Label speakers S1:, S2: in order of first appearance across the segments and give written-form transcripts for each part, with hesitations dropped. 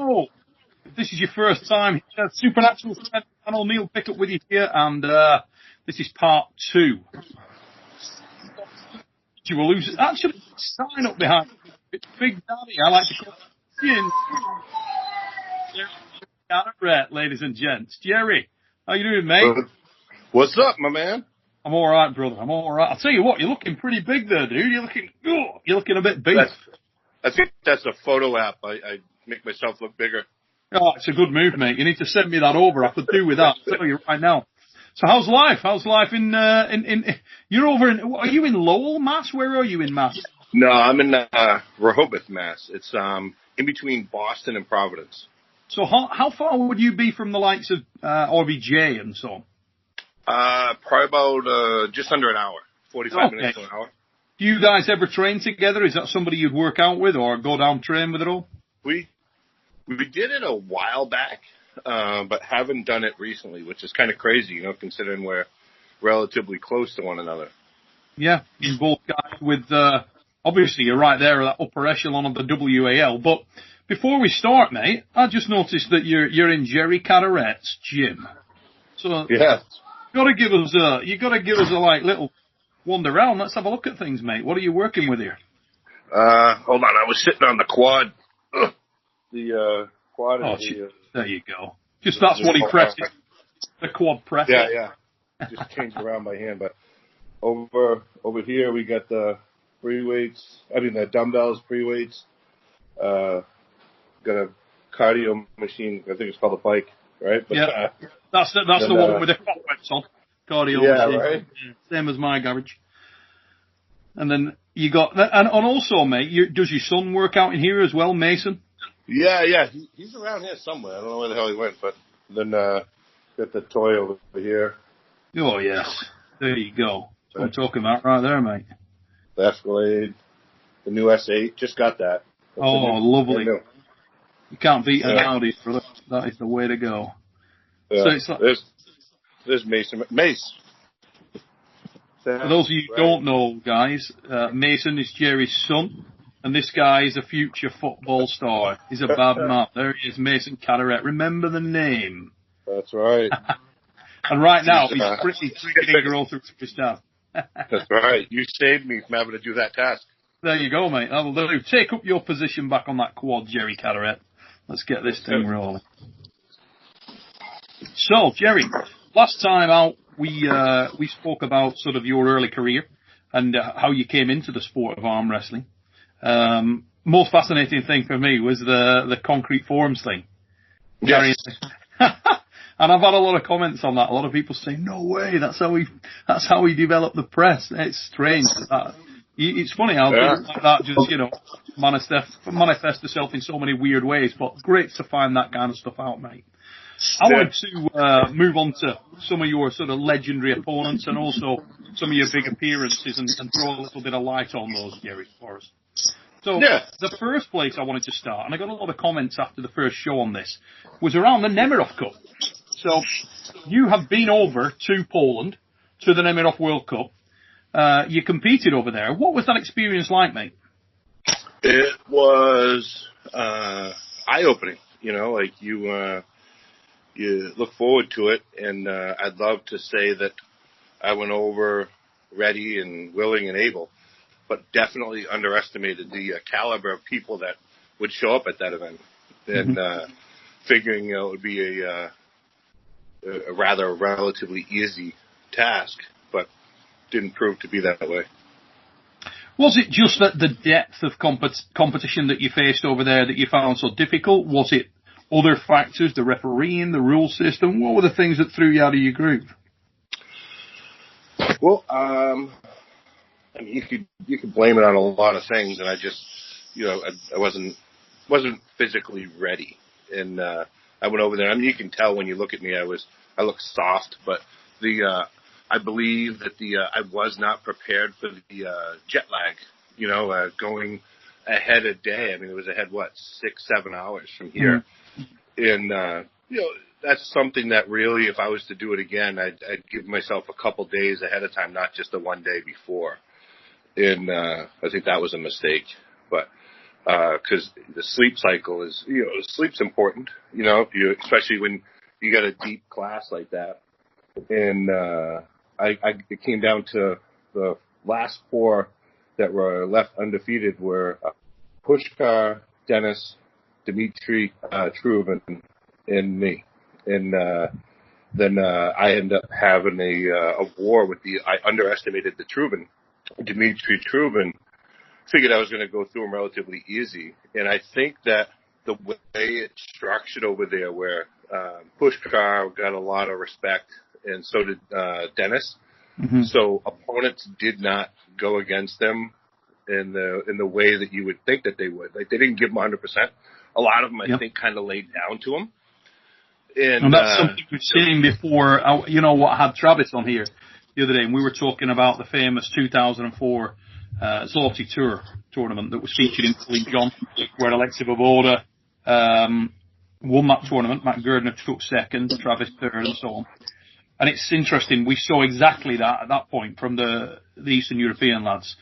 S1: So, if this is your first time here, Supernatural channel, Neil Pickup with you here, and this is part 2. You will lose. Actually, sign up behind it's Big Daddy. I like to call it Cadorette, ladies and gents. Jerry, how you doing, mate?
S2: What's up, my man?
S1: I'm all right, brother. I'm all right. I'll tell you what, you're looking pretty big there, dude. You're looking a bit big.
S2: I think that's a photo app. I make myself look bigger.
S1: Oh, it's a good move, mate. You need to send me that over. I could do with that. I'll tell you right now. So how's life? How's life in you're over in, are you in Lowell, Mass? Where are you in Mass?
S2: No, I'm in Rehoboth, Mass. It's in between Boston and Providence.
S1: So how far would you be from the likes of RBJ and so on?
S2: Probably about just under an hour, 45 minutes to an hour.
S1: Do you guys ever train together? Is that somebody you'd work out with or go down train with at all?
S2: We did it a while back, but haven't done it recently, which is kind of crazy, you know, considering we're relatively close to one another.
S1: Yeah, you both guys with, obviously you're right there at that upper echelon of the WAL, but before we start, mate, I just noticed that you're in Jerry Cadorette's gym. So
S2: yeah.
S1: You gotta give us a like little wander around. Let's have a look at things, mate. What are you working with here?
S2: Hold on, I was sitting on the quad. The quad is
S1: there you go. Just that's what he presses. The quad press.
S2: Yeah. Just changed around by hand, but over here we got the free weights. I mean the dumbbells, free weights. Got a cardio machine. I think it's called a bike, right? But,
S1: yeah, that's the one with the cobwebs on. Cardio machine. Right? Yeah, same as my garage. And then you got and also, mate. Does your son work out in here as well, Mason?
S2: Yeah. He's around here somewhere. I don't know where the hell he went, but then got the toy over here.
S1: Oh yes, there you go. That's what I'm talking about right there, mate.
S2: The Escalade, the new S8. Just got that. That's
S1: lovely. You can't beat an Audi, brother. That is the way to go.
S2: Yeah. So it's like, there's Mason. Mace.
S1: For those of you who don't know, guys, Mason is Jerry's son, and this guy is a future football star. He's a bad man. There he is, Mason Cadorette. Remember the name.
S2: That's right.
S1: And right now, he's pretty drinking a girl through his dad.
S2: That's right. You saved me from having to do that task.
S1: There you go, mate. That'll do. Take up your position back on that quad, Jerry Cadorette. Let's get this thing rolling. So, Jerry, last time out, we spoke about sort of your early career and how you came into the sport of arm wrestling. Most fascinating thing for me was the concrete forms thing.
S2: Yes.
S1: And I've had a lot of comments on that. A lot of people saying, "No way, that's how we developed the press." It's strange. It's funny how things like that just, you know, manifest itself in so many weird ways, but great to find that kind of stuff out, mate. I wanted to move on to some of your sort of legendary opponents and also some of your big appearances and throw a little bit of light on those, Jerry, for us. So the first place I wanted to start, and I got a lot of comments after the first show on this, was around the Nemiroff Cup. So you have been over to Poland, to the Nemiroff World Cup. You competed over there. What was that experience like, mate?
S2: It was eye-opening. You know, like you look forward to it, and I'd love to say that I went over ready and willing and able, but definitely underestimated the caliber of people that would show up at that event, and figuring it would be a rather relatively easy task, but didn't prove to be that way.
S1: Was it just that the depth of competition that you faced over there that you found so difficult? Was it other factors, the refereeing, the rule system? What were the things that threw you out of your groove? Well,
S2: I mean, you could blame it on a lot of things, and I just, you know, I wasn't physically ready, and I went over there. I mean, you can tell when you look at me, I look soft, but I believe that I was not prepared for the jet lag, you know, going ahead a day. I mean, it was ahead, 6-7 hours from here. And, you know, that's something that really, if I was to do it again, I'd give myself a couple days ahead of time, not just the one day before. And I think that was a mistake. But because the sleep cycle is, sleep's important, especially when you got a deep class like that. And it came down to the last 4 that were left undefeated were Pushkar, Dennis, Dmitry Trubin, and me. And then I ended up having a war with I underestimated the Trubin. Dmitry Trubin, figured I was going to go through him relatively easy. And I think that the way it's structured over there, where Pushkar got a lot of respect, and so did Dennis. Mm-hmm. So opponents did not go against them in the way that you would think that they would. Like, they didn't give them 100%. A lot of them, I think, kind of laid down to them. And
S1: that's something we've seen before. I had Travis on here the other day, and we were talking about the famous 2004 Zloty Tour tournament that was featured in St. John, where Alexei Vovoda won that tournament. Matt Gerdner took second, Travis third, and so on. And it's interesting. We saw exactly that at that point from the Eastern European lads.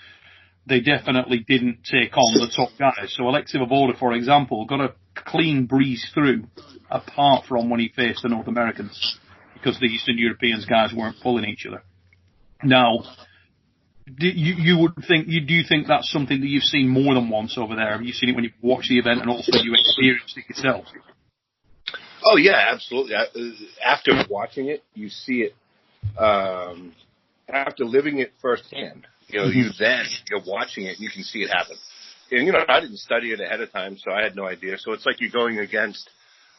S1: They definitely didn't take on the top guys. So Alexei Vovoda, for example, got a clean breeze through, apart from when he faced the North Americans, because the Eastern Europeans guys weren't pulling each other. Now, do you think that's something that you've seen more than once over there? Have you seen it when you've watched the event and also you experienced it yourself?
S2: Oh yeah, absolutely. After watching it, you see it. After living it firsthand, you're watching it, and you can see it happen. And I didn't study it ahead of time, so I had no idea. So it's like you're going against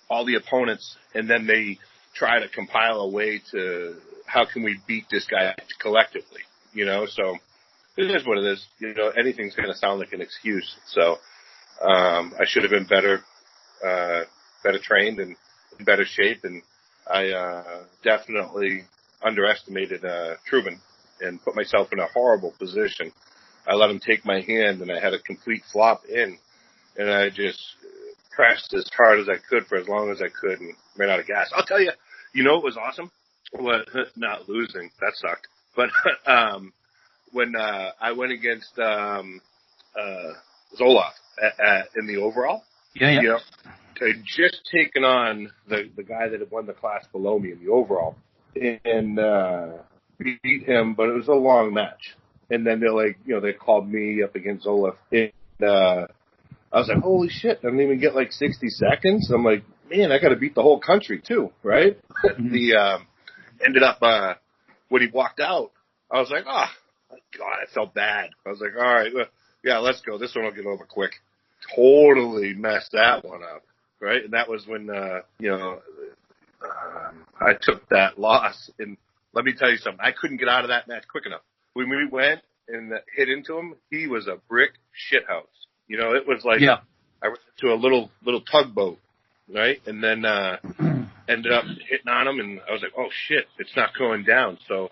S2: all the opponents, and then they try to compile a way to how can we beat this guy collectively. So it is what it is. Anything's going to sound like an excuse. So I should have been better trained and in better shape, and I definitely underestimated Trubin and put myself in a horrible position. I let him take my hand, and I had a complete flop in, and I just pressed as hard as I could for as long as I could and ran out of gas. I'll tell you, it was awesome? Not losing. That sucked. But when I went against Zoloff in the overall, I'd just taken on the guy that had won the class below me in the overall, and beat him, but it was a long match. And then they're like, they called me up against Zoloff, and I was like, holy shit, I didn't even get like 60 seconds. I'm like, man, I got to beat the whole country too, right? Mm-hmm. Ended up when he walked out, I was like, oh, my God, I felt bad. I was like, all right, yeah, let's go. This one will get over quick. Totally messed that one up, right? And that was when, I took that loss. And let me tell you something, I couldn't get out of that match quick enough. When we went and hit into him, he was a brick shithouse. It was like I went to a little tugboat, right? And then ended up hitting on him, and I was like, oh, shit, it's not going down. So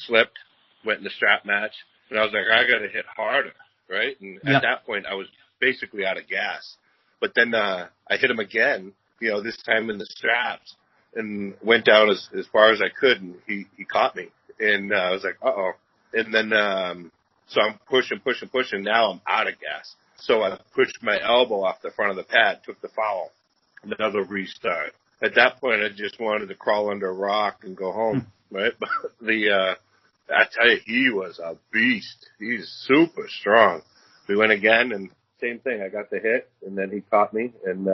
S2: slipped, went in the strap match, and I was like, I got to hit harder, right? And at that point, I was basically out of gas. But then I hit him again, this time in the straps, and went down as far as I could, and he caught me. And I was like, uh-oh. And then so I'm pushing. Now I'm out of gas. So I pushed my elbow off the front of the pad, took the foul, another restart. At that point, I just wanted to crawl under a rock and go home, right? But I tell you, he was a beast. He's super strong. We went again, and same thing. I got the hit, and then he caught me, and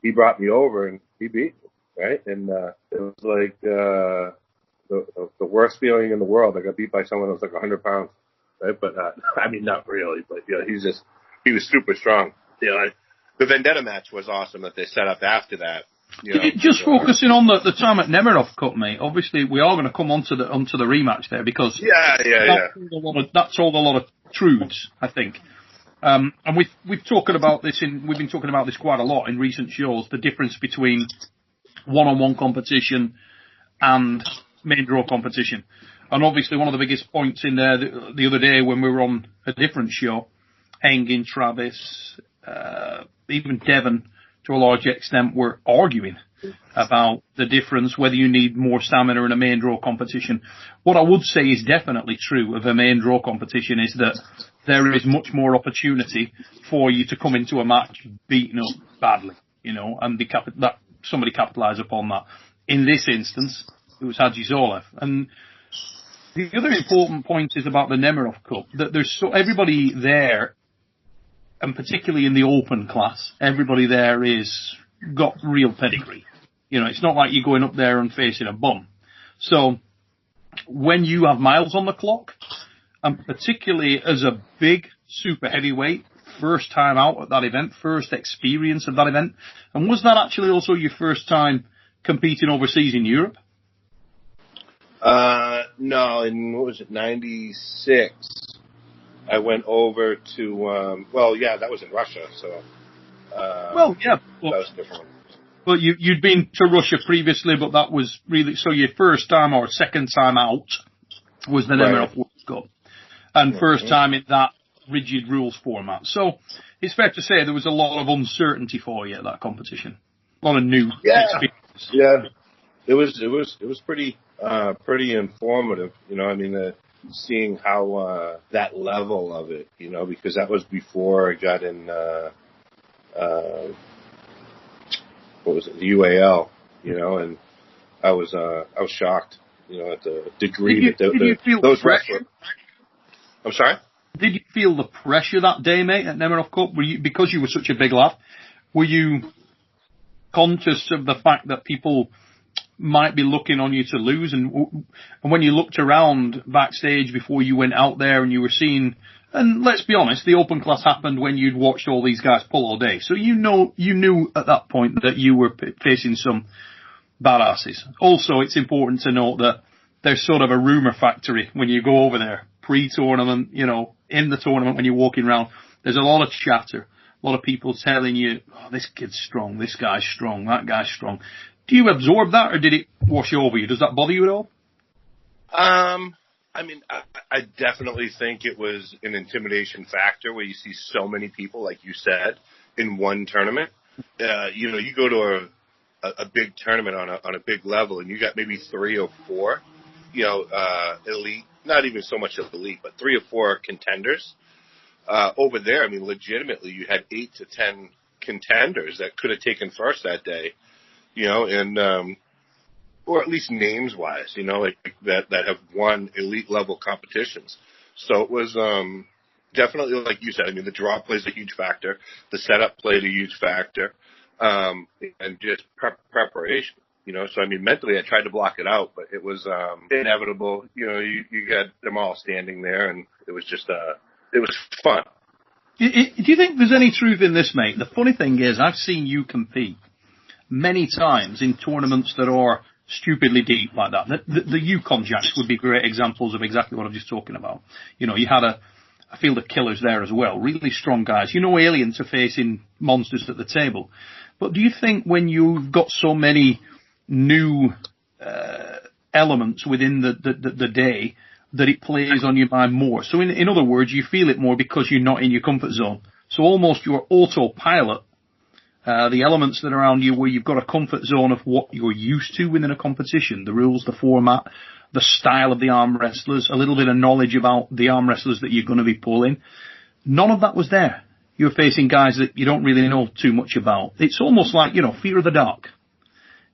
S2: he brought me over, and he beat me, right? And it was like the worst feeling in the world. I got beat by someone that was like 100 pounds, right? But I mean, not really, but he was super strong. The Vendetta match was awesome that they set up after that.
S1: Just focusing on the time at Nemiroff Cup, mate. Obviously, we are going to come onto the rematch there because that's all a lot of truths, I think. And we've been talking about this quite a lot in recent shows. The difference between one-on-one competition and main draw competition. And obviously, one of the biggest points in there the other day when we were on a different show, Engin, Travis, even Devon, to a large extent, were arguing about the difference, whether you need more stamina in a main draw competition. What I would say is definitely true of a main draw competition is that there is much more opportunity for you to come into a match beaten up badly, and that somebody capitalise upon that. In this instance, it was Hadji Zoloff. And the other important point is about the Nemiroff Cup, that there's everybody there, and particularly in the open class, everybody there is got real pedigree. It's not like you're going up there and facing a bum. So when you have miles on the clock, and particularly as a big super heavyweight, first time out at that event, first experience of that event, and was that actually also your first time competing overseas in Europe?
S2: No, in, what was it, 96, I went over to, that was in Russia, so. That was different.
S1: Well, you'd been to Russia previously, but that was really, so your first time or second time out was the Nemiroff World Cup. And first time in that rigid rules format. So it's fair to say there was a lot of uncertainty for you at that competition. A lot of new experience.
S2: Yeah. It was pretty informative, seeing how, that level of it, because that was before I got in, what was it, the UAL, and I was shocked, at the degree
S1: did you feel
S2: those
S1: pressure?
S2: wrestlers. I'm sorry?
S1: Did you feel the pressure that day, mate, at Nemiroff Cup? Because you were such a big lad, were you conscious of the fact that people might be looking on you to lose? And when you looked around backstage before you went out there and you were seeing, and let's be honest, the open class happened when you'd watched all these guys pull all day. So you knew at that point that you were facing some badasses. Also, it's important to note that there's sort of a rumour factory when you go over there, pre-tournament, in the tournament when you're walking around. There's a lot of chatter, a lot of people telling you, oh, this kid's strong, this guy's strong, that guy's strong. Do you absorb that, or did it wash over you? Does that bother you at all?
S2: I definitely think it was an intimidation factor where you see so many people, like you said, in one tournament. You go to a big tournament on a big level, and you got maybe 3 or 4, elite, not even so much elite, but 3 or 4 contenders. Over there, legitimately, you had 8 to 10 contenders that could have taken first that day, or at least names-wise, that have won elite-level competitions. So it was definitely, like you said, the draw plays a huge factor. The setup played a huge factor, and just preparation, So, mentally I tried to block it out, but it was inevitable. You got them all standing there, and it was just it was fun.
S1: Do you think there's any truth in this, mate? The funny thing is, I've seen you compete many times in tournaments that are stupidly deep like that. The Yukon Jacks would be great examples of exactly what I'm just talking about. You had a field of killers there as well, really strong guys. Aliens are facing monsters at the table. But do you think when you've got so many new elements within the day that it plays on your mind more? So in other words, you feel it more because you're not in your comfort zone. So almost your autopilot, the elements that are around you where you've got a comfort zone of what you're used to within a competition, the rules, the format, the style of the arm wrestlers, a little bit of knowledge about the arm wrestlers that you're going to be pulling. None of that was there. You're facing guys that you don't really know too much about. It's almost like, fear of the dark.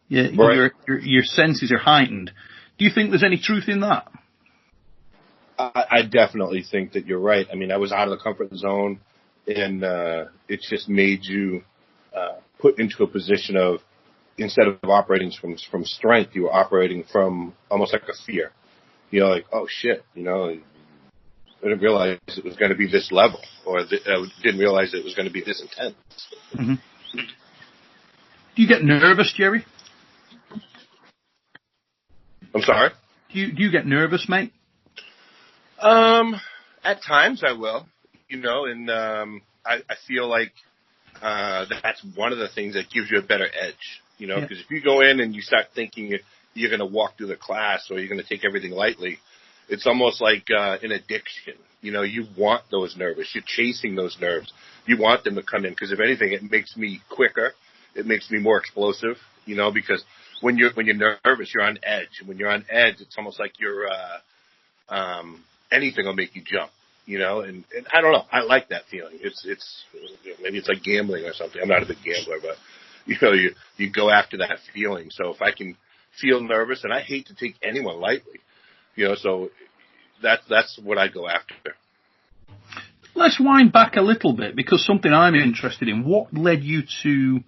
S1: Right. Your senses are heightened. Do you think there's any truth in that?
S2: I definitely think that you're right. I was out of the comfort zone, and it just made you put into a position of, instead of operating from strength, you were operating from almost like a fear. Like, oh shit, I didn't realize it was going to be this level, or I didn't realize it was going to be this intense.
S1: Mm-hmm. Do you get nervous, Jerry?
S2: I'm sorry?
S1: Do you get nervous, mate?
S2: At times I will, and I feel like that's one of the things that gives you a better edge, because if you go in and you start thinking you're going to walk through the class or you're going to take everything lightly, it's almost like an addiction. You want those nerves. You're chasing those nerves. You want them to come in, because if anything, it makes me quicker. It makes me more explosive, because when you're nervous, you're on edge. And when you're on edge, it's almost like you're anything will make you jump, and I don't know. I like that feeling. It's maybe it's like gambling or something. I'm not a big gambler, but you go after that feeling. So if I can feel nervous, and I hate to take anyone lightly, so that's what I go after.
S1: Let's wind back a little bit, because something I'm interested in. What led you to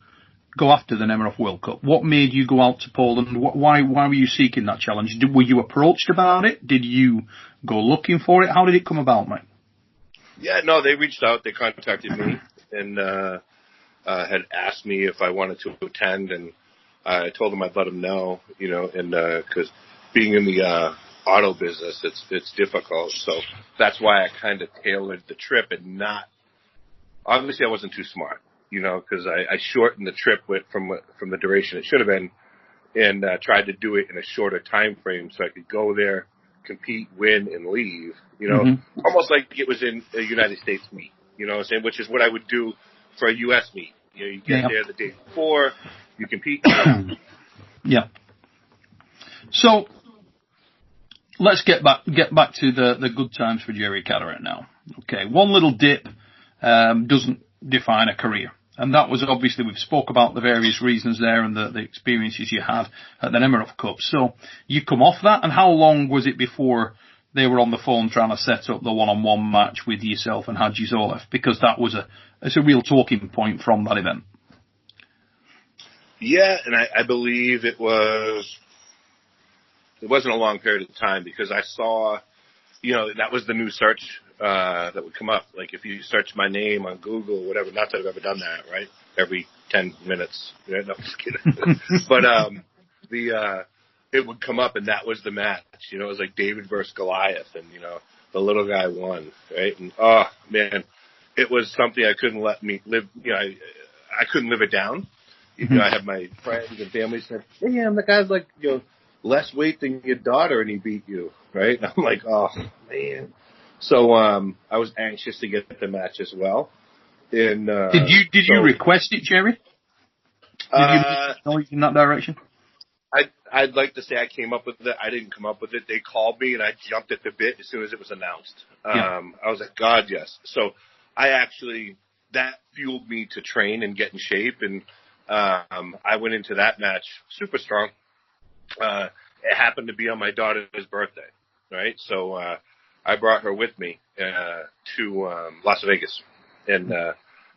S1: go after the Nemiroff World Cup? What made you go out to Poland? Why were you seeking that challenge? Were you approached about it? Did you go looking for it? How did it come about, mate?
S2: Yeah, no, they reached out. They contacted me and had asked me if I wanted to attend, and I told them I'd let them know, and because being in the auto business, it's difficult. So that's why I kind of tailored the trip, and not obviously I wasn't too smart, because I shortened the trip from the duration it should have been, and tried to do it in a shorter time frame so I could go there, compete, win, and leave. Almost like it was in a United States meet. You know what I'm saying? Which is what I would do for a U.S. meet. You get there the day before, you compete.
S1: Yeah. So let's get back to the good times for Jerry Cadorette now. Okay, one little dip doesn't define a career. And that was obviously, we've spoke about the various reasons there and the experiences you had at the Nemiroff Cup. So you come off that, and how long was it before they were on the phone trying to set up the one-on-one match with yourself and Hadji Zolef? Because that was it's a real talking point from that event.
S2: Yeah, and I believe it wasn't a long period of time, because I saw, that was the new search that would come up. Like if you search my name on Google or whatever, not that I've ever done that, right? Every 10 minutes. Yeah, no, just kidding. But it would come up, and that was the match. It was like David versus Goliath, and, the little guy won, right? And, oh, man, it was something I couldn't let me live. I couldn't live it down. I had my friends and family say, "Damn, the guy's like, less weight than your daughter, and he beat you," right? And I'm like, oh, man. So I was anxious to get the match as well. And did
S1: you request it, Jerry? Did you noise in that direction?
S2: I'd like to say I came up with it. I didn't come up with it. They called me, and I jumped at the bit as soon as it was announced. I was like, God, yes. So that fueled me to train and get in shape, and I went into that match super strong. It happened to be on my daughter's birthday, right? So I brought her with me to Las Vegas, and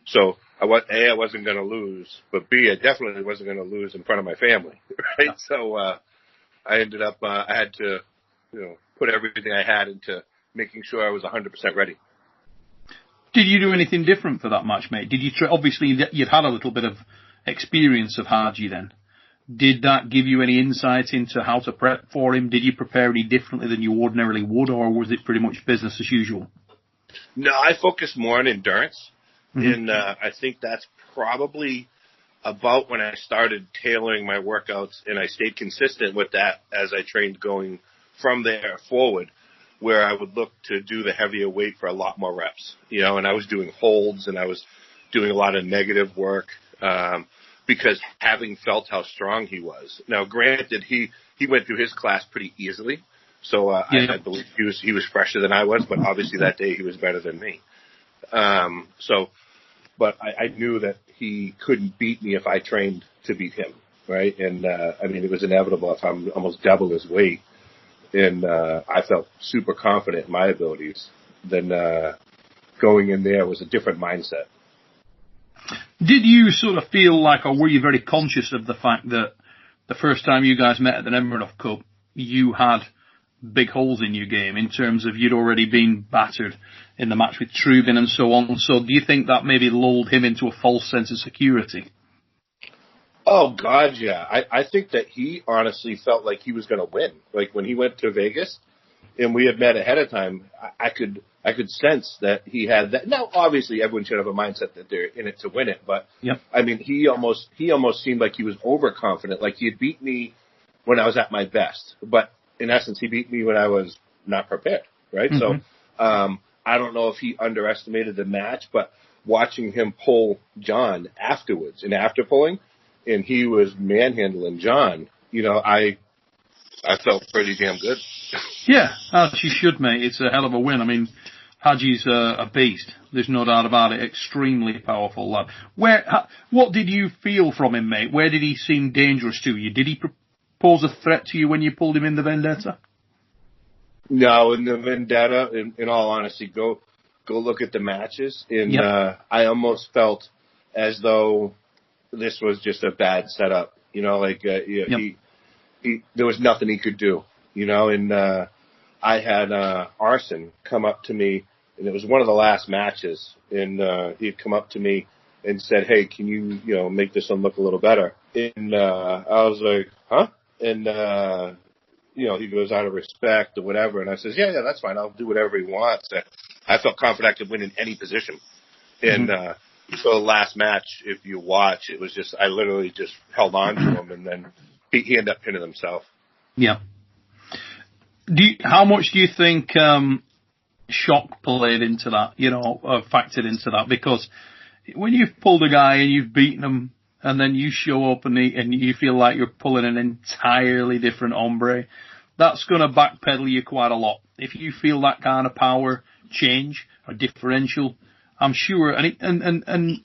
S2: so I wasn't going to lose, but B, I definitely wasn't going to lose in front of my family, right? So I ended up I had to put everything I had into making sure I was 100% ready.
S1: Did you do anything different for that match, mate? Did you obviously you'd had a little bit of experience of Hadji then? Did that give you any insight into how to prep for him? Did you prepare any differently than you ordinarily would, or was it pretty much business as usual?
S2: No, I focused more on endurance, and I think that's probably about when I started tailoring my workouts, and I stayed consistent with that as I trained going from there forward, where I would look to do the heavier weight for a lot more reps, and I was doing holds, and I was doing a lot of negative work, because having felt how strong he was. Now, granted, he went through his class pretty easily, so I believe he was fresher than I was, but obviously that day he was better than me. But I knew that he couldn't beat me if I trained to beat him, right? And it was inevitable if I'm almost double his weight, and I felt super confident in my abilities. Then going in there was a different mindset.
S1: Did you sort of feel like, or were you very conscious of the fact that the first time you guys met at the Nemiroff Cup, you had big holes in your game in terms of you'd already been battered in the match with Trubin and so on? So do you think that maybe lulled him into a false sense of security?
S2: Oh, God, yeah. I think that he honestly felt like he was going to win. Like when he went to Vegas and we had met ahead of time, I could sense that he had that. Now, obviously, everyone should have a mindset that they're in it to win it. But, he almost seemed like he was overconfident, like he had beat me when I was at my best. But in essence, he beat me when I was not prepared, right? So I don't know if he underestimated the match, but watching him pull John afterwards and after pulling, and he was manhandling John, I felt pretty damn good.
S1: Yeah, as you should, mate. It's a hell of a win. Haji's a beast. There's no doubt about it. Extremely powerful lad. What did you feel from him, mate? Where did he seem dangerous to you? Did he pose a threat to you when you pulled him in the Vendetta?
S2: No, in the Vendetta, in all honesty, go look at the matches. And I almost felt as though this was just a bad setup. You know, like he there was nothing he could do. You know, and I had Arson come up to me, and it was one of the last matches, and he'd come up to me and said, "Hey, can you make this one look a little better?" And I was like, "Huh?" And he goes, out of respect or whatever, and I says, "Yeah, that's fine. I'll do whatever he wants." I felt confident I could win in any position, and so the last match, if you watch, it was just I literally just held on to him, and then he ended up pinning himself.
S1: Yeah. How much do you think shock played into that, factored into that? Because when you've pulled a guy and you've beaten him, and then you show up and you feel like you're pulling an entirely different hombre, that's going to backpedal you quite a lot. If you feel that kind of power change or differential, I'm sure, and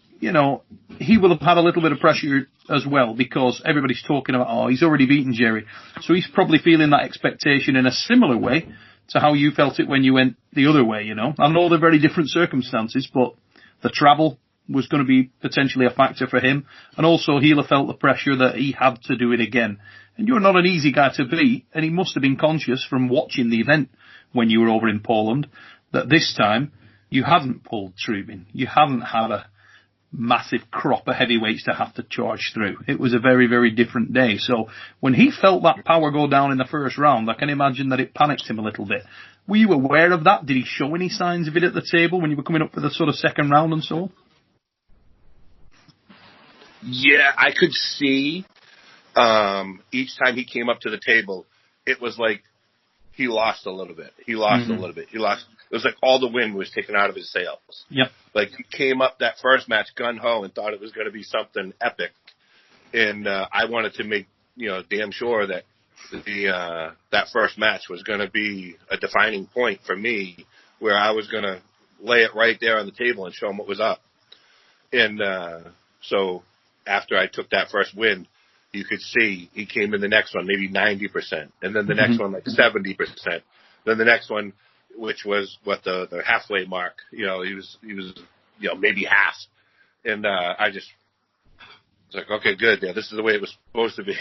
S1: he will have had a little bit of pressure as well, because everybody's talking about, he's already beaten Jerry. So he's probably feeling that expectation in a similar way to how you felt it when you went the other way, I know they're very different circumstances, but the travel was going to be potentially a factor for him. And also he'll have felt the pressure that he had to do it again. And you're not an easy guy to beat, and he must have been conscious from watching the event when you were over in Poland that this time you hadn't pulled Trubin. You hadn't had a massive crop of heavyweights to have to charge through. It was a very, very different day. So when he felt that power go down in the first round, I can imagine that it panicked him a little bit. Were you aware of that? Did he show any signs of it at the table when you were coming up for the sort of second round and so on?
S2: Yeah, I could see each time he came up to the table, it was like he lost a little bit. It was like all the wind was taken out of his sails.
S1: Yep.
S2: Like he came up that first match gung-ho and thought it was going to be something epic. And I wanted to make, damn sure that that first match was going to be a defining point for me, where I was going to lay it right there on the table and show him what was up. And so after I took that first win, you could see he came in the next one maybe 90%, and then the next one like 70%. Then the next one, which was the halfway mark, he was maybe half. And I just was like, okay, good. Yeah, this is the way it was supposed to be.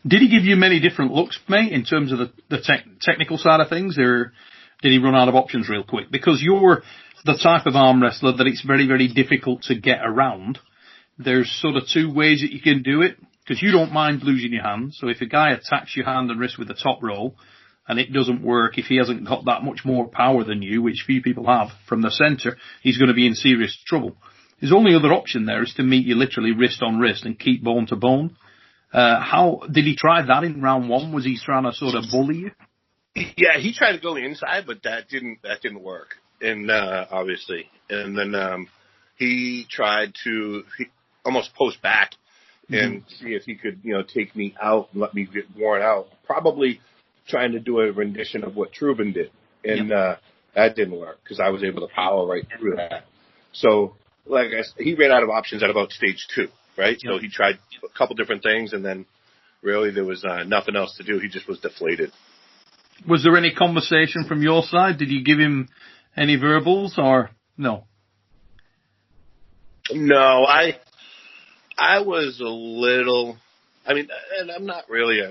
S1: Did he give you many different looks, mate, in terms of the technical side of things, or did he run out of options real quick? Because you're the type of arm wrestler that it's very, very difficult to get around. There's sort of two ways that you can do it, because you don't mind losing your hand. So if a guy attacks your hand and wrist with a top roll and it doesn't work, if he hasn't got that much more power than you, which few people have, from the centre, he's going to be in serious trouble. His only other option there is to meet you literally wrist on wrist and keep bone to bone. How did he try that in round one? Was he trying to sort of bully you?
S2: Yeah, he tried to go inside, but that didn't work. And obviously, and then he tried to almost post back and see if he could, take me out and let me get worn out. Probably trying to do a rendition of what Trubin did. And that didn't work because I was able to power right through that. So, like I said, he ran out of options at about stage 2, right? Yep. So he tried a couple different things, and then really there was nothing else to do. He just was deflated.
S1: Was there any conversation from your side? Did you give him any verbals or no?
S2: No, I was a little, and I'm not really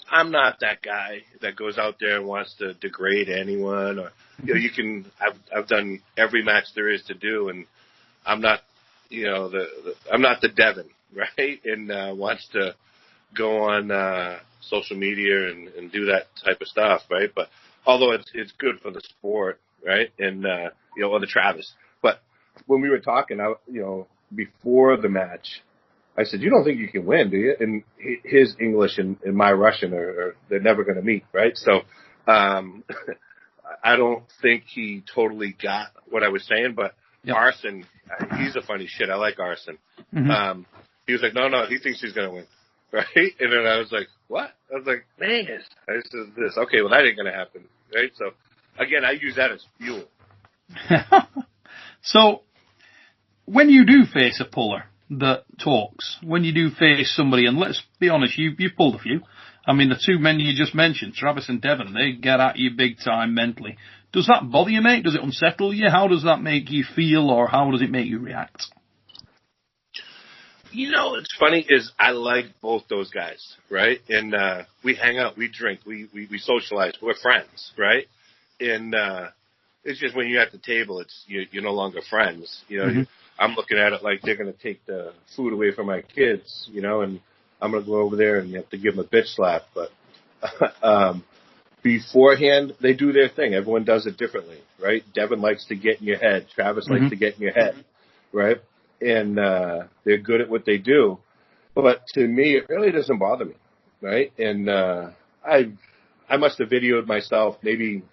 S2: I'm not that guy that goes out there and wants to degrade anyone, or, I've done every match there is to do, and I'm not, I'm not the Devin, right? And wants to go on social media and do that type of stuff, right? But although it's good for the sport, right? And, or the Travis. But when we were talking, before the match, I said, "You don't think you can win, do you?" And his English and my Russian they're never going to meet, right? So I don't think he totally got what I was saying. But Arson, he's a funny shit. I like Arson. Mm-hmm. He was like, no, he thinks he's going to win, right? And then I was like, what? I was like, man. I said this. Okay, well, that ain't going to happen. right? So, again, I use that as fuel.
S1: So, when you do face a puller that talks, when you do face somebody, and let's be honest, you've pulled a few. I mean, the two men you just mentioned, Travis and Devon, they get at you big time mentally. Does that bother you, mate? Does it unsettle you? How does that make you feel, or how does it make you react?
S2: You know, what's funny is I like both those guys, right? And we hang out, we drink, we socialize, we're friends, right? And it's just when you're at the table, it's you're no longer friends. You know, I'm looking at it like they're going to take the food away from my kids, you know, and I'm going to go over there and you have to give them a bitch slap. But beforehand, they do their thing. Everyone does it differently, right? Devin likes to get in your head. Travis likes to get in your head, right? And they're good at what they do. But to me, it really doesn't bother me, right? And I must have videoed myself maybe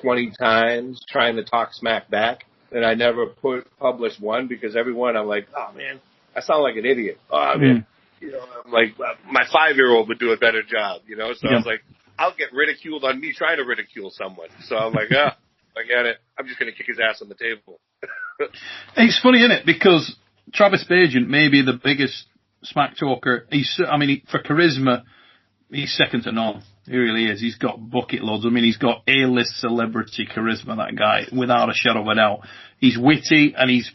S2: 20 times trying to talk smack back, and I never published one because every one I'm like, oh, man, I sound like an idiot. Oh, man. You know, I'm like, my 5-year-old would do a better job, you know? So I was like, I'll get ridiculed on me trying to ridicule someone. So I'm like, I get it. I'm just going to kick his ass on the table.
S1: It's funny, isn't it? Because Travis Bagent may be the biggest smack talker. For charisma, he's second to none. He really is. He's got bucket loads. I mean, he's got A-list celebrity charisma, that guy, without a shadow of a doubt. He's witty and he's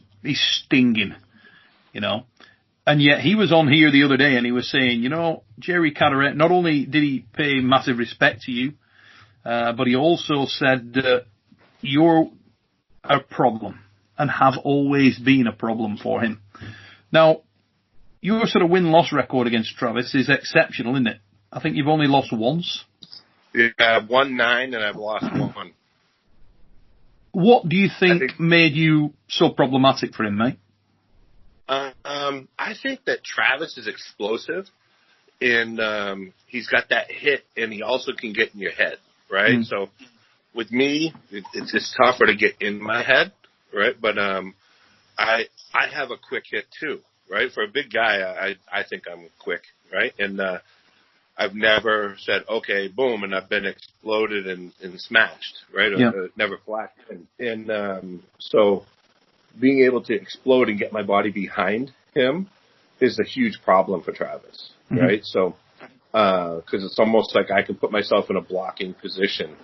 S1: stinging, you know. And yet he was on here the other day and he was saying, you know, Jerry Cadorette, not only did he pay massive respect to you, but he also said you're a problem and have always been a problem for him. Now, your sort of win-loss record against Travis is exceptional, isn't it? I think you've only lost once. Yeah,
S2: I've won 9 and I've lost 1.
S1: What do you think made you so problematic for him, mate?
S2: I think that Travis is explosive, and he's got that hit, and he also can get in your head, right? So with me, it's just tougher to get in my head, right? But I have a quick hit too, right? For a big guy, I think I'm quick, right? And I've never said, okay, boom, and I've been exploded and smashed, right? Yeah. Never flashed. And so being able to explode and get my body behind him is a huge problem for Travis, right? So, because it's almost like I can put myself in a blocking position.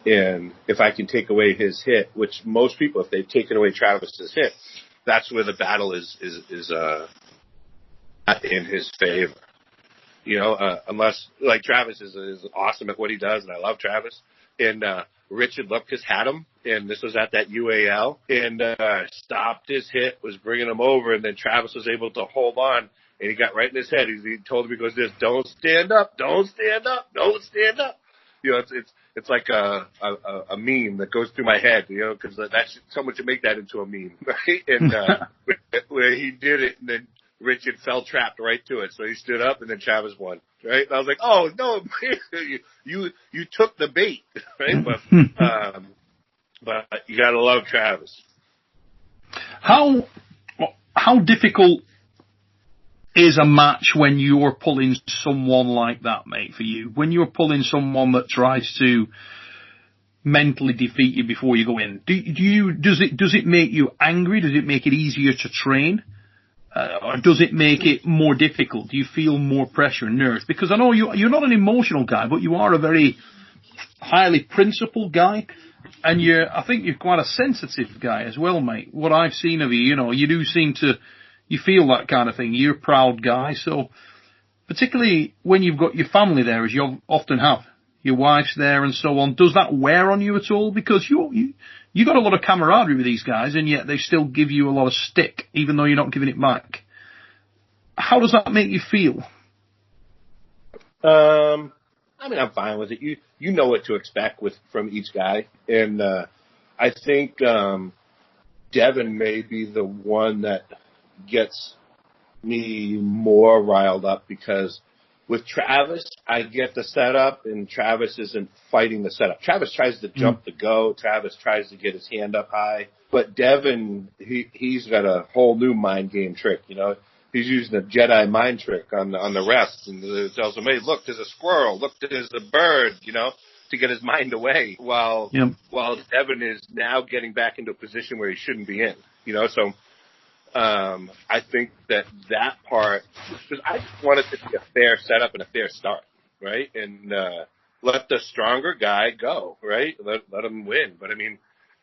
S2: And if I can take away his hit, which most people, if they've taken away Travis's hit, that's where the battle is in his favor. You know, unless, like, Travis is awesome at what he does, and I love Travis. And Richard Lupkus had him, and this was at that UAL, and stopped his hit, was bringing him over, and then Travis was able to hold on, and he got right in his head. He told him, he goes, don't stand up, don't stand up, don't stand up. You know, it's like a meme that goes through my head, you know, because that's someone should make that into a meme, right? And where he did it, and then Richard fell trapped right to it, so he stood up, and then Travis won, right? And I was like, oh no, you took the bait, right? But you gotta love Travis.
S1: How difficult is a match when you're pulling someone like that, mate, for you? When you're pulling someone that tries to mentally defeat you before you go in, does it make you angry? Does it make it easier to train? Or does it make it more difficult? Do you feel more pressure and nerves? Because I know you're not an emotional guy, but you are a very highly principled guy. And I think you're quite a sensitive guy as well, mate. What I've seen of you, you know, you do seem to, you feel that kind of thing. You're a proud guy. So particularly when you've got your family there, as you often have, your wife's there and so on, does that wear on you at all? Because you got a lot of camaraderie with these guys, and yet they still give you a lot of stick, even though you're not giving it back. How does that make you feel?
S2: I mean, I'm fine with it. You know what to expect from each guy, and I think Devin may be the one that gets me more riled up, because with Travis, I get the setup, and Travis isn't fighting the setup. Travis tries to jump the go. Travis tries to get his hand up high. But Devin, he's got a whole new mind game trick, you know. He's using a Jedi mind trick on the refs, and tells them, hey, look, there's a squirrel. Look, there's a bird, you know, to get his mind away while
S1: Yep.
S2: Devin is now getting back into a position where he shouldn't be in. So I think that part, because I just want it to be a fair setup and a fair start, right? And let the stronger guy go, right? Let him win. But I mean,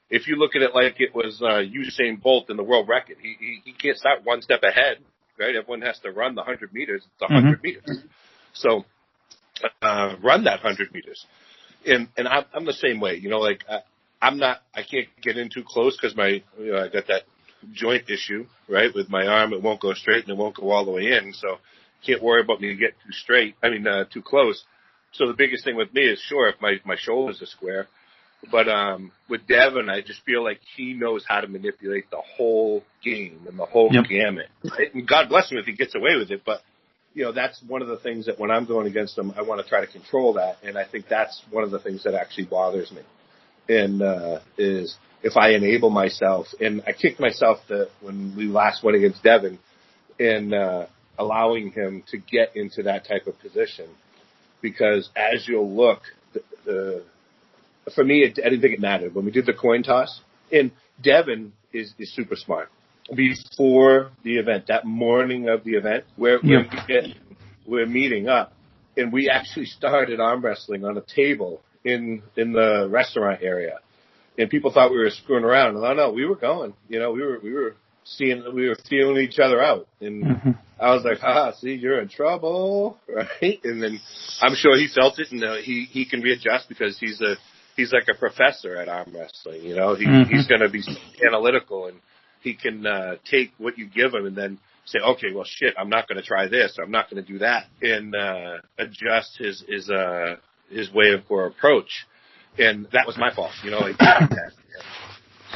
S2: if you look at it like it was Usain Bolt in the world record, he can't start one step ahead, right? Everyone has to run the 100 meters. It's 100 meters. So run that 100 meters. And I'm the same way, I can't get in too close because I got that joint issue, right? With my arm, it won't go straight and it won't go all the way in. So can't worry about me to get too close. So the biggest thing with me is, sure, if my shoulders are square, but with Devin, I just feel like he knows how to manipulate the whole game and the whole gamut. Right? And God bless him if he gets away with it, but that's one of the things that when I'm going against him, I want to try to control that, and I think that's one of the things that actually bothers me. And is if I enable myself, and I kicked myself when we last went against Devin, and allowing him to get into that type of position, because as you'll look, for me, I didn't think it mattered when we did the coin toss. And Devin is super smart. Before the event, that morning of the event, we're meeting up, and we actually started arm wrestling on a table in the restaurant area, and people thought we were screwing around. And no, we were going. We were feeling each other out, and I was like, see, you're in trouble, right? And then I'm sure he felt it, and he can readjust because he's like a professor at arm wrestling. He's going to be analytical, and he can take what you give him and then say, okay, well, shit, I'm not going to try this, or I'm not going to do that, and adjust his way of or approach. And that was my fault,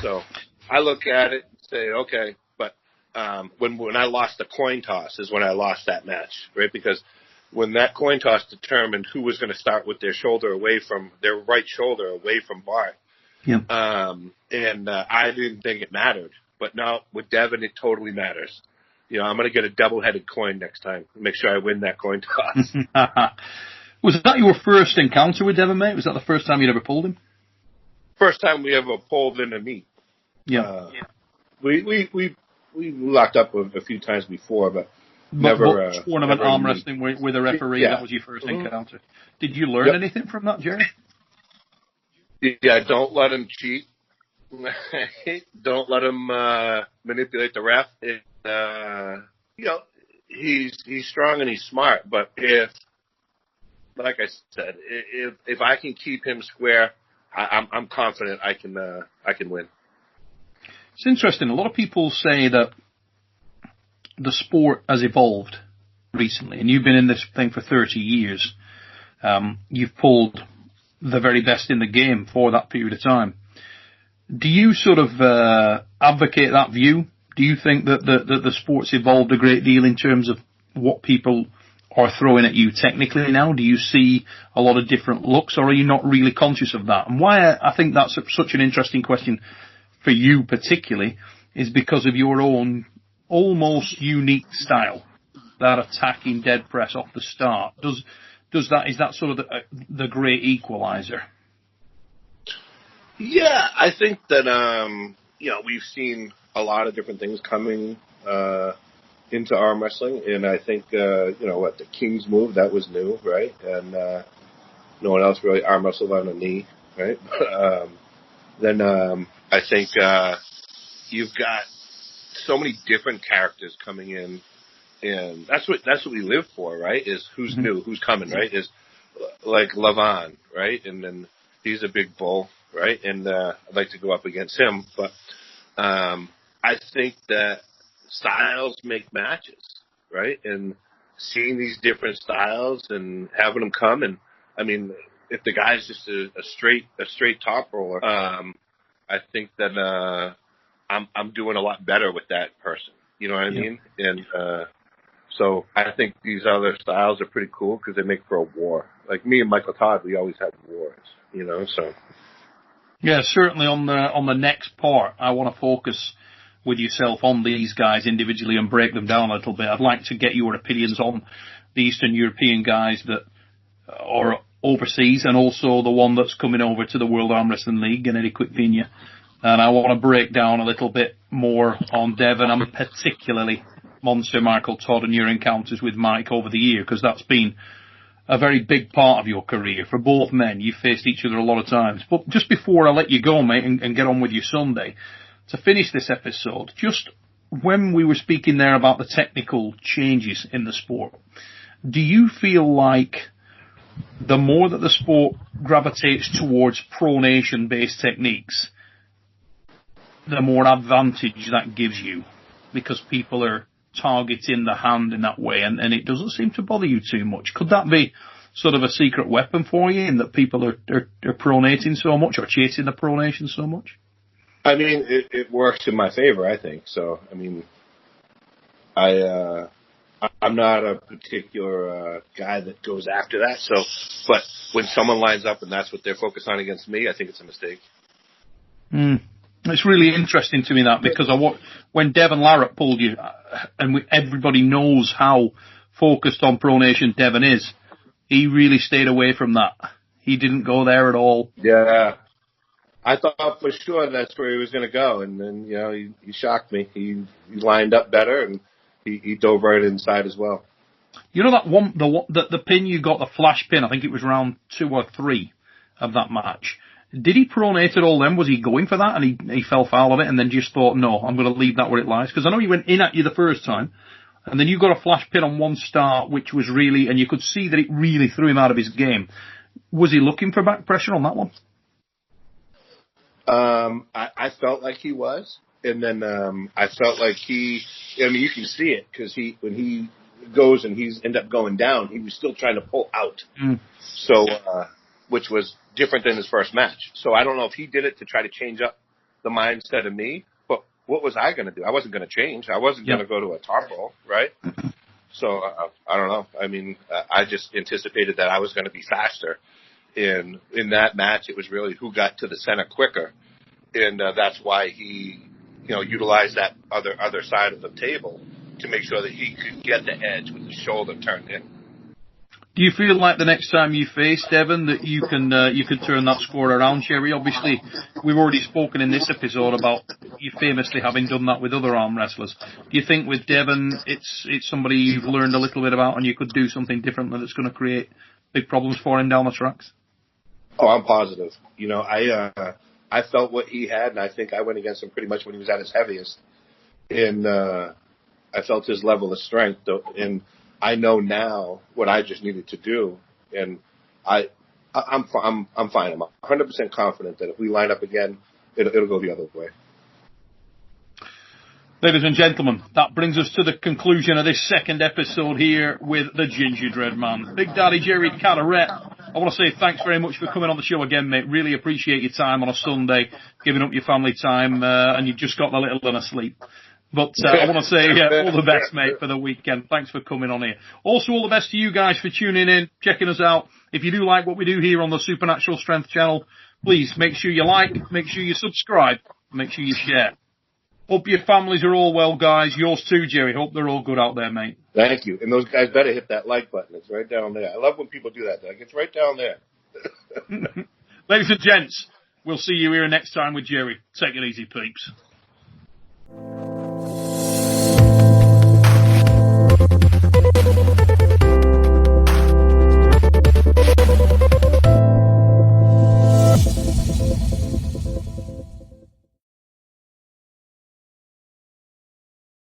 S2: So I look at it and say, okay, but when I lost the coin toss is when I lost that match, right? Because when that coin toss determined who was going to start with their right shoulder away from Bart, and I didn't think it mattered. But now with Devin, it totally matters. I'm going to get a double-headed coin next time. Make sure I win that coin toss.
S1: Was that your first encounter with Devin, mate? Was that the first time you'd ever pulled him?
S2: First time we ever pulled in a meet.
S1: Yeah.
S2: We locked up a few times before, but never.
S1: Tournament arm wrestling with a referee. That was your first encounter. Did you learn anything from that, Jerry?
S2: Yeah, don't let him cheat. Don't let him manipulate the ref. He's strong and he's smart, but like I said, if I can keep him square, I'm confident I can win.
S1: It's interesting. A lot of people say that the sport has evolved recently, and you've been in this thing for 30 years. You've pulled the very best in the game for that period of time. Do you sort of advocate that view? Do you think that the sport's evolved a great deal in terms of what people are throwing at you technically now? Do you see a lot of different looks, or are you not really conscious of that? And why I think that's such an interesting question for you particularly is because of your own almost unique style, that attacking dead press off the start. Is that sort of the great equalizer?
S2: Yeah, I think that we've seen a lot of different things coming into arm wrestling, and I think the King's move, that was new, right? And no one else really arm wrestled on a knee, right? Then I think you've got so many different characters coming in, and that's what we live for, right? Is who's new, who's coming, right? Is like Levon, right? And then he's a big bull, right? And I'd like to go up against him, but I think that styles make matches, right? And seeing these different styles and having them come, and I mean, if the guy's just a straight top roller, I think that I'm doing a lot better with that person. You know what I mean? And so I think these other styles are pretty cool because they make for a war. Like me and Michael Todd, we always had wars, so.
S1: Yeah, certainly on the next part, I want to focus with yourself on these guys individually and break them down a little bit. I'd like to get your opinions on the Eastern European guys that are overseas, and also the one that's coming over to the World Armwrestling League, and Eddie Quickpina. And I want to break down a little bit more on Devon, and particularly Monster Michael Todd and your encounters with Mike over the year, because that's been a very big part of your career. For both men, you've faced each other a lot of times. But just before I let you go, mate, and get on with your Sunday, to finish this episode, just when we were speaking there about the technical changes in the sport, do you feel like the more that the sport gravitates towards pronation-based techniques, the more advantage that gives you, because people are targeting the hand in that way, and it doesn't seem to bother you too much? Could that be sort of a secret weapon for you, in that people are pronating so much, or chasing the pronation so much?
S2: I mean, it works in my favor, I think. So, I mean, I'm not a particular guy that goes after that. So, but when someone lines up and that's what they're focused on against me, I think it's a mistake.
S1: It's really interesting to me, that, because when Devon Larratt pulled you, and everybody knows how focused on pronation Devon is, he really stayed away from that. He didn't go there at all.
S2: Yeah. I thought for sure that's where he was going to go, and then, you know, he shocked me. He lined up better, and he dove right inside as well.
S1: You know that one, the pin you got, the flash pin, I think it was round 2 or 3 of that match. Did he pronate it all then? Was he going for that, and he fell foul of it, and then just thought, no, I'm going to leave that where it lies? Because I know he went in at you the first time, and then you got a flash pin on one start, which was really, and you could see that it really threw him out of his game. Was he looking for back pressure on that one?
S2: I felt like he was, and then I felt like I mean, you can see it, because when he goes and he's end up going down, he was still trying to pull out. So, which was different than his first match. So I don't know if he did it to try to change up the mindset of me, but what was I going to do? I wasn't going to change. I wasn't going to go to a top roll, right? So I don't know. I mean, I just anticipated that I was going to be faster. In that match, it was really who got to the center quicker, and that's why he, you know, utilized that other side of the table to make sure that he could get the edge with the shoulder turned in.
S1: Do you feel like the next time you face Devon that you can turn that score around, Jerry? Obviously, we've already spoken in this episode about you famously having done that with other arm wrestlers. Do you think with Devon it's somebody you've learned a little bit about, and you could do something different that's going to create big problems for him down the tracks?
S2: Oh, I'm positive. You know, I felt what he had, and I think I went against him pretty much when he was at his heaviest. And I felt his level of strength, and I know now what I just needed to do, and I'm fine. I'm 100% confident that if we line up again, it'll go the other way.
S1: Ladies and gentlemen, that brings us to the conclusion of this second episode here with the Gingerbread Man, Big Daddy Jerry Cadorette. I want to say thanks very much for coming on the show again, mate. Really appreciate your time on a Sunday, giving up your family time, and you've just got the little one asleep. But I want to say all the best, mate, for the weekend. Thanks for coming on here. Also, all the best to you guys for tuning in, checking us out. If you do like what we do here on the Supernatural Strength channel, please make sure you like, make sure you subscribe, make sure you share. Hope your families are all well, guys. Yours too, Jerry. Hope they're all good out there, mate.
S2: Thank you. And those guys better hit that like button. It's right down there. I love when people do that. Like, it's right down there.
S1: Ladies and gents, we'll see you here next time with Jerry. Take it easy, peeps.